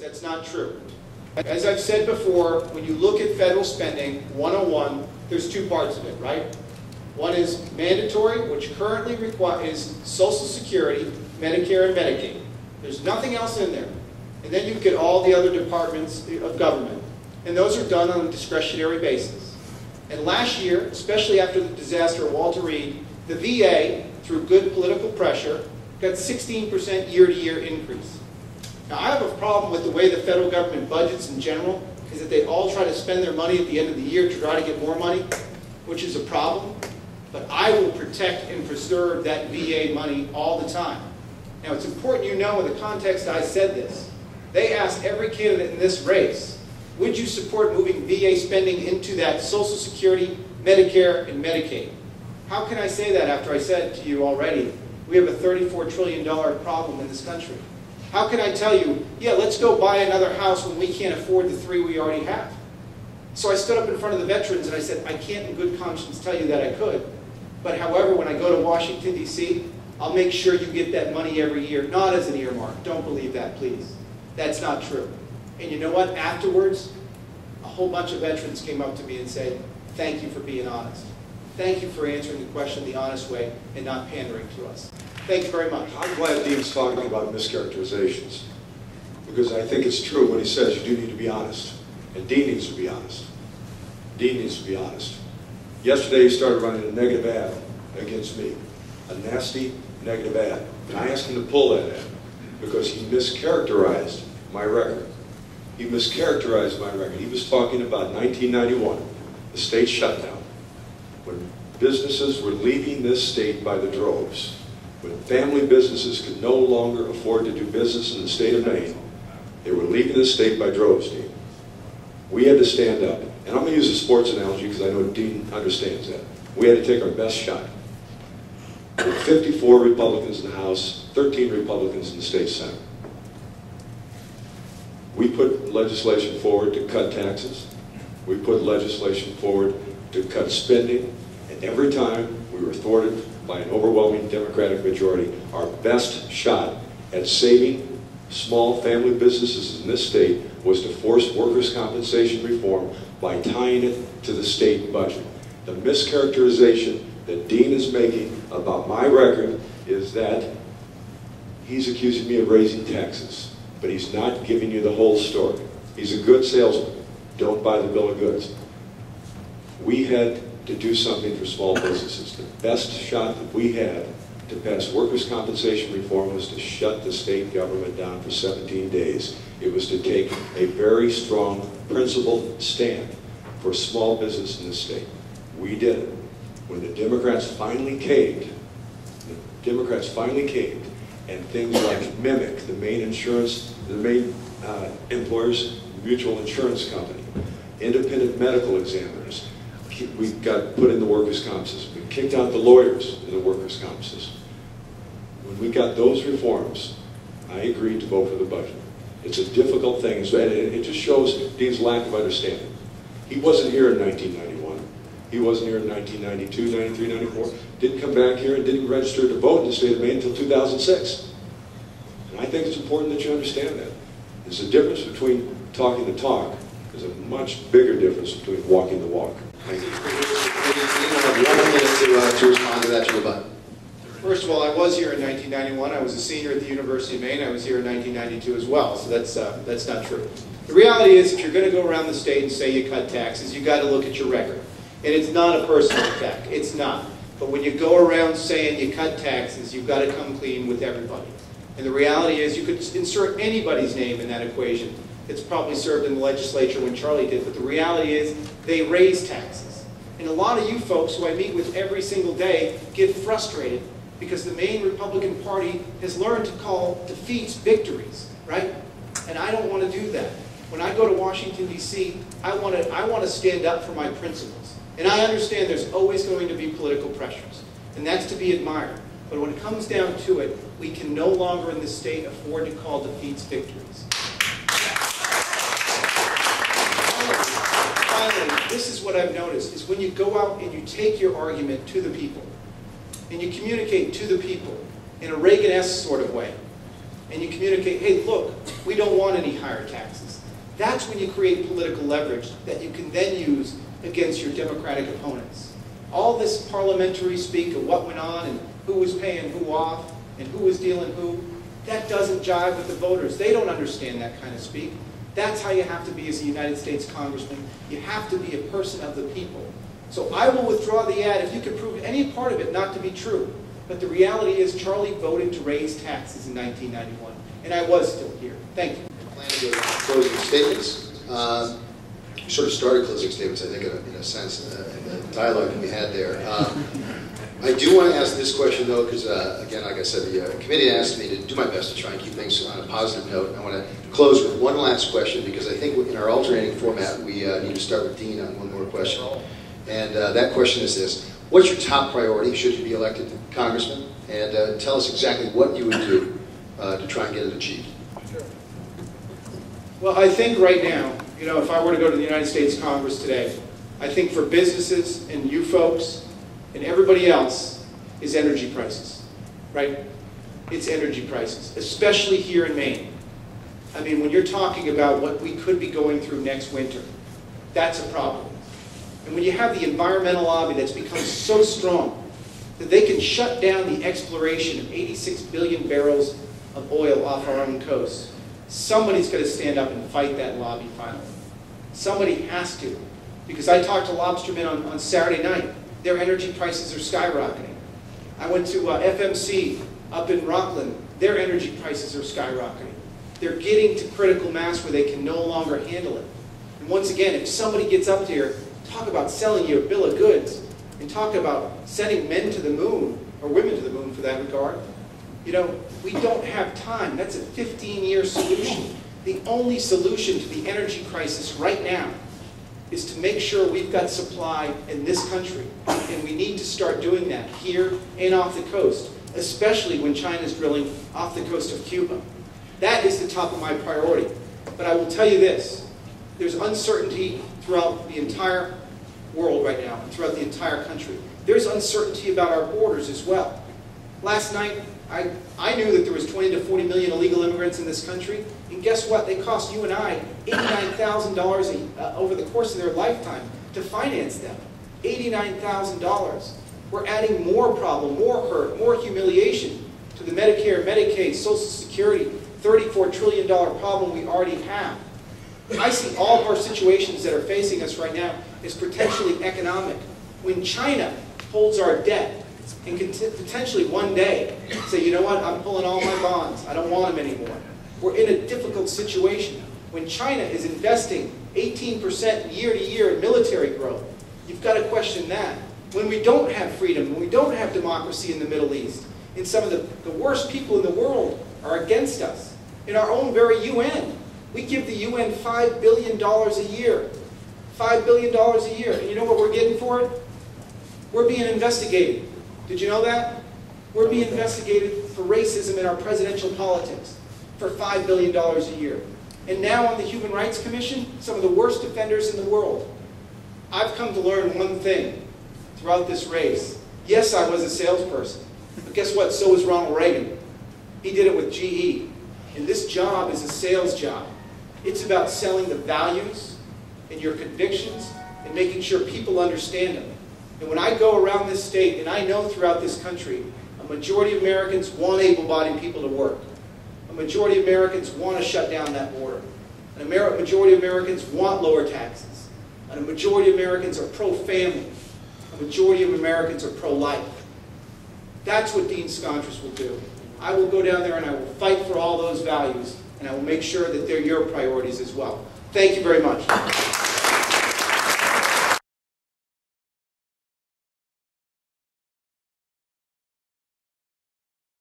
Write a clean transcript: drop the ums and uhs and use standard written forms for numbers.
That's not true. As I've said before, when you look at federal spending, 101, there's two parts of it, right? One is mandatory, which currently is Social Security, Medicare, and Medicaid. There's nothing else in there. And then you get all the other departments of government. And those are done on a discretionary basis. And last year, especially after the disaster of Walter Reed, the VA, through good political pressure, got 16% year-to-year increase. Now, I have a problem with the way the federal government budgets in general, is that they all try to spend their money at the end of the year to try to get more money, which is a problem. But I will protect and preserve that VA money all the time. Now, it's important you know in the context I said this. They asked every candidate in this race, would you support moving VA spending into that Social Security, Medicare, and Medicaid? How can I say that after I said to you already, we have a $34 trillion problem in this country? How can I tell you, yeah, let's go buy another house when we can't afford the 3 we already have? So I stood up in front of the veterans and I said, I can't in good conscience tell you that I could. But however, when I go to Washington, D.C., I'll make sure you get that money every year, not as an earmark. Don't believe that, please. That's not true. And you know what? Afterwards, a whole bunch of veterans came up to me and said, thank you for being honest. Thank you for answering the question the honest way and not pandering to us. Thank you very much. I'm glad Dean's talking about mischaracterizations, because I think it's true when he says you do need to be honest. And Dean needs to be honest. Dean needs to be honest. Yesterday he started running a negative ad against me. A nasty negative ad. And I asked him to pull that ad because he mischaracterized my record. He mischaracterized my record. He was talking about 1991, the state shutdown, when businesses were leaving this state by the droves, when family businesses could no longer afford to do business in the state of Maine. They were leaving the state by droves, Dean. We had to stand up. And I'm going to use a sports analogy because I know Dean understands that. We had to take our best shot. There were 54 Republicans in the House, 13 Republicans in the state Senate. We put legislation forward to cut taxes. We put legislation forward to cut spending. And every time we were thwarted by an overwhelming Democratic majority, our best shot at saving small family businesses in this state was to force workers' compensation reform by tying it to the state budget. The mischaracterization that Dean is making about my record is that he's accusing me of raising taxes, but he's not giving you the whole story. He's a good salesman. Don't buy the bill of goods. We had to do something for small businesses. The best shot that we had to pass workers' compensation reform was to shut the state government down for 17 days. It was to take a very strong principled stand for small business in the state. We did it. When the Democrats finally caved, and things like Mimic, the Maine employers mutual insurance company, independent medical examiners, we got put in the workers' comp system. We kicked out the lawyers in the workers' comp system. When we got those reforms, I agreed to vote for the budget. It's a difficult thing, and it just shows Dean's lack of understanding. He wasn't here in 1991. He wasn't here in 1992, 93, 94. Didn't come back here and didn't register to vote in the state of Maine until 2006. And I think it's important that you understand that. There's a difference between talking the talk. There's a much bigger difference between walking the walk. Thank you. You have 1 minute to respond to that, to rebut. First of all, I was here in 1991. I was a senior at the University of Maine. I was here in 1992 as well, so that's not true. The reality is, if you're going to go around the state and say you cut taxes, you've got to look at your record. And it's not a personal attack. It's not. But when you go around saying you cut taxes, you've got to come clean with everybody. And the reality is, you could insert anybody's name in that equation. It's probably served in the legislature when Charlie did, but the reality is they raise taxes. And a lot of you folks who I meet with every single day get frustrated because the Maine Republican Party has learned to call defeats victories, right? And I don't want to do that. When I go to Washington, D.C., I want to stand up for my principles. And I understand there's always going to be political pressures, and that's to be admired. But when it comes down to it, we can no longer in this state afford to call defeats victories. Finally, this is what I've noticed, is when you go out and you take your argument to the people, and you communicate to the people in a Reagan-esque sort of way, and you communicate, hey, look, we don't want any higher taxes. That's when you create political leverage that you can then use against your Democratic opponents. All this parliamentary speak of what went on and who was paying who off and who was dealing who, that doesn't jive with the voters. They don't understand that kind of speak. That's how you have to be as a United States Congressman. You have to be a person of the people. So I will withdraw the ad if you can prove any part of it not to be true. But the reality is Charlie voted to raise taxes in 1991, and I was still here. Thank you. Plan to go to closing statements. You sort of started closing statements, I think, in a sense, in the dialogue that we had there. I do want to ask this question, though, because, again, like I said, the committee asked me to do my best to try and keep things on a positive note. I want to close with one last question, because I think in our alternating format, we need to start with Dean on one more question. And that question is this. What's your top priority, should you be elected Congressman? And tell us exactly what you would do to try and get it achieved. Well, I think right now, you know, if I were to go to the United States Congress today, I think for businesses and you folks and everybody else is energy prices, right? It's energy prices, especially here in Maine. I mean, when you're talking about what we could be going through next winter, that's a problem. And when you have the environmental lobby that's become so strong that they can shut down the exploration of 86 billion barrels of oil off our own coast, somebody's going to stand up and fight that lobby finally. Somebody has to. Because I talked to lobstermen on Saturday night. Their energy prices are skyrocketing. I went to FMC up in Rockland. Their energy prices are skyrocketing. They're getting to critical mass where they can no longer handle it. And once again, if somebody gets up here, talk about selling you a bill of goods, and talk about sending men to the moon, or women to the moon for that regard, you know, we don't have time. That's a 15-year solution. The only solution to the energy crisis right now is to make sure we've got supply in this country. And we need to start doing that here and off the coast, especially when China's drilling off the coast of Cuba. That is the top of my priority. But I will tell you this, there's uncertainty throughout the entire world right now, and throughout the entire country. There's uncertainty about our borders as well. Last night, I knew that there was 20 to 40 million illegal immigrants in this country, and guess what? They cost you and I $89,000 over the course of their lifetime to finance them. $89,000. We're adding more problem, more hurt, more humiliation to the Medicare, Medicaid, Social Security, $34 trillion problem we already have. I see all of our situations that are facing us right now as potentially economic. When China holds our debt and can potentially one day say, you know what, I'm pulling all my bonds, I don't want them anymore. We're in a difficult situation. When China is investing 18% year to year in military growth, you've got to question that. When we don't have freedom, when we don't have democracy in the Middle East, and some of the worst people in the world are against us, in our own very UN, we give the UN $5 billion a year. $5 billion a year. And you know what we're getting for it? We're being investigated. Did you know that? We're being investigated for racism in our presidential politics for $5 billion a year. And now on the Human Rights Commission, some of the worst offenders in the world. I've come to learn one thing throughout this race. Yes, I was a salesperson. But guess what? So was Ronald Reagan. He did it with GE. And this job is a sales job. It's about selling the values and your convictions and making sure people understand them. And when I go around this state, and I know throughout this country, a majority of Americans want able-bodied people to work. A majority of Americans want to shut down that border. A majority of Americans want lower taxes. And a majority of Americans are pro-family. A majority of Americans are pro-life. That's what Dean Scontras will do. I will go down there and I will fight for all those values, and I will make sure that they're your priorities as well. Thank you very much.